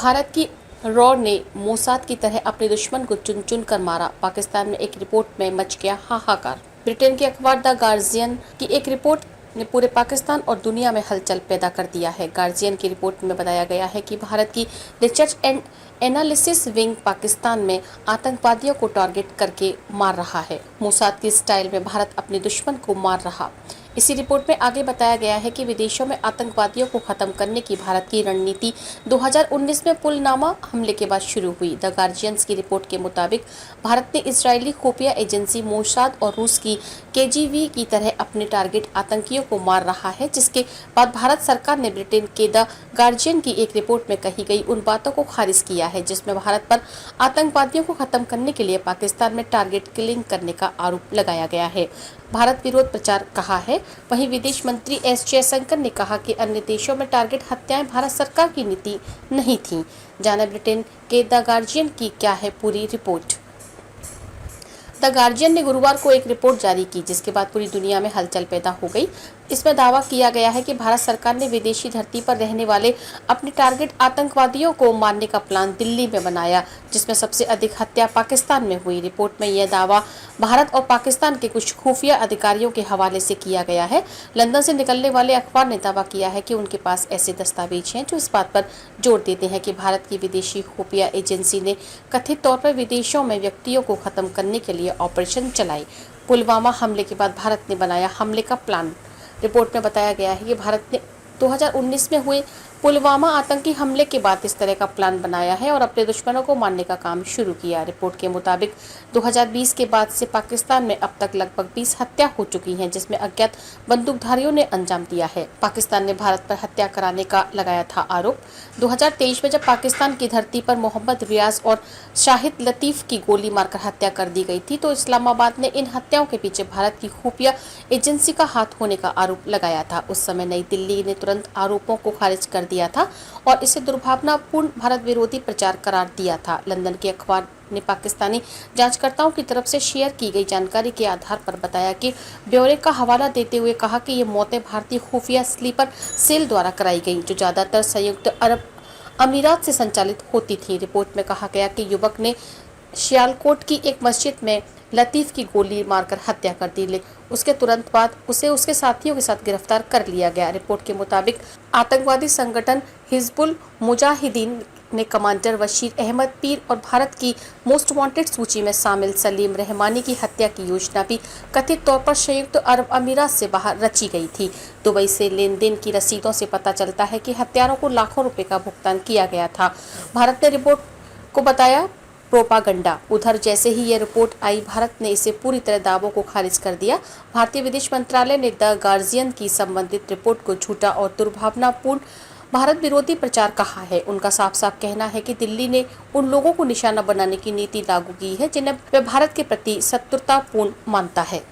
भारत की रॉ ने मोसाद की तरह अपने दुश्मन को चुन चुन कर मारा। पाकिस्तान में एक रिपोर्ट में मच गया हाहाकार। ब्रिटेन के अखबार द गार्जियन की एक रिपोर्ट ने पूरे पाकिस्तान और दुनिया में हलचल पैदा कर दिया है। गार्जियन की रिपोर्ट में बताया गया है कि भारत की research and analysis wing Pakistan में आतंकवादियों को टारगेट करके मार रहा है। मोसाद की स्टाइल में भारत अपने दुश्मन को मार रहा। इसी रिपोर्ट में आगे बताया गया है कि विदेशों में आतंकवादियों को खत्म करने की भारत की रणनीति 2019 में पुलवामा हमले के बाद शुरू हुई। द गार्जियंस की रिपोर्ट के मुताबिक भारत ने इजरायली खुफिया एजेंसी मोसाद और रूस की केजीबी की तरह अपने टारगेट आतंकियों को मार रहा है, जिसके बाद भारत सरकार ने ब्रिटेन के द गार्जियन की एक रिपोर्ट में कही गई उन बातों को खारिज किया है जिसमें भारत पर आतंकवादियों को खत्म करने के लिए पाकिस्तान में टारगेट किलिंग करने का आरोप लगाया गया है। भारत विरोध प्रचार कहा है। वहीं विदेश मंत्री एस जयशंकर ने कहा कि अन्य देशों में टारगेट हत्याएं भारत सरकार की नीति नहीं थी। जाने ब्रिटेन के द गार्जियन की क्या है पूरी रिपोर्ट। द गार्जियन ने गुरुवार को एक रिपोर्ट जारी की जिसके बाद पूरी दुनिया में हलचल पैदा हो गई। इसमें दावा किया गया है कि भारत सरकार ने विदेशी धरती पर रहने वाले अपने टारगेट आतंकवादियों को मारने का प्लान दिल्ली में बनाया, जिसमें सबसे अधिक हत्या पाकिस्तान में हुई। रिपोर्ट में यह दावा भारत और पाकिस्तान के कुछ खुफिया अधिकारियों के हवाले से किया गया है। लंदन से निकलने वाले अखबार ने दावा किया है कि उनके पास ऐसे दस्तावेज हैं जो इस बात पर जोर देते हैं कि भारत की विदेशी खुफिया एजेंसी ने कथित तौर पर विदेशों में व्यक्तियों को खत्म करने के लिए ऑपरेशन चलाई। पुलवामा हमले के बाद भारत ने बनाया हमले का प्लान। रिपोर्ट में बताया गया है कि भारत ने 2019 में हुए पुलवामा आतंकी हमले के बाद इस तरह का प्लान बनाया है और अपने दुश्मनों को मारने का काम शुरू किया। रिपोर्ट के मुताबिक 2020 के बाद से पाकिस्तान में अब तक लगभग 20 हत्या हो चुकी हैं, जिसमें अज्ञात बंदूकधारियों ने अंजाम दिया है। पाकिस्तान ने भारत पर हत्या कराने का लगाया था आरोप। 2023 में जब पाकिस्तान की धरती पर मोहम्मद रियाज और शाहिद लतीफ की गोली मारकर हत्या कर दी गई थी, तो इस्लामाबाद ने इन हत्याओं के पीछे भारत की खुफिया एजेंसी का हाथ होने का आरोप लगाया था। उस समय नई दिल्ली ने तुरंत आरोपों को खारिज कर दिया था और इसे दुर्भावनापूर्ण भारत विरोधी प्रचार करार दिया था। लंदन के अखबार ने पाकिस्तानी जांचकर्ताओं की तरफ से शेयर की गई जानकारी के आधार पर बताया कि ब्यौरे का हवाला देते हुए कहा कि ये मौतें भारतीय खुफिया स्लीपर सेल द्वारा कराई गई, जो ज्यादातर संयुक्त अरब अमीरात से संचालित होती थी। रिपोर्ट में कहा गया कि युवक ने सियालकोट की एक मस्जिद में लतीफ की गोली मारकर हत्या कर दी, लेकिन उसके तुरंत बाद उसे उसके साथियों के साथ गिरफ्तार कर लिया गया। रिपोर्ट के मुताबिक आतंकवादी संगठन हिजबुल मुजाहिदीन ने कमांडर बशीर अहमद पीर और भारत की मोस्ट वांटेड सूची में शामिल सलीम रहमानी की हत्या की योजना भी कथित तौर पर संयुक्त अरब अमीरात से बाहर रची गई थी। दुबई से लेन देन की रसीदों से पता चलता है कि हत्यारों को लाखों रुपए का भुगतान किया गया था। भारत ने रिपोर्ट को बताया प्रोपागंडा। उधर जैसे ही यह रिपोर्ट आई, भारत ने इसे पूरी तरह दावों को खारिज कर दिया। भारतीय विदेश मंत्रालय ने द गार्जियन की संबंधित रिपोर्ट को झूठा और दुर्भावनापूर्ण भारत विरोधी प्रचार कहा है। उनका साफ साफ कहना है कि दिल्ली ने उन लोगों को निशाना बनाने की नीति लागू की है जिन्हें वह भारत के प्रति शत्रुतापूर्ण मानता है।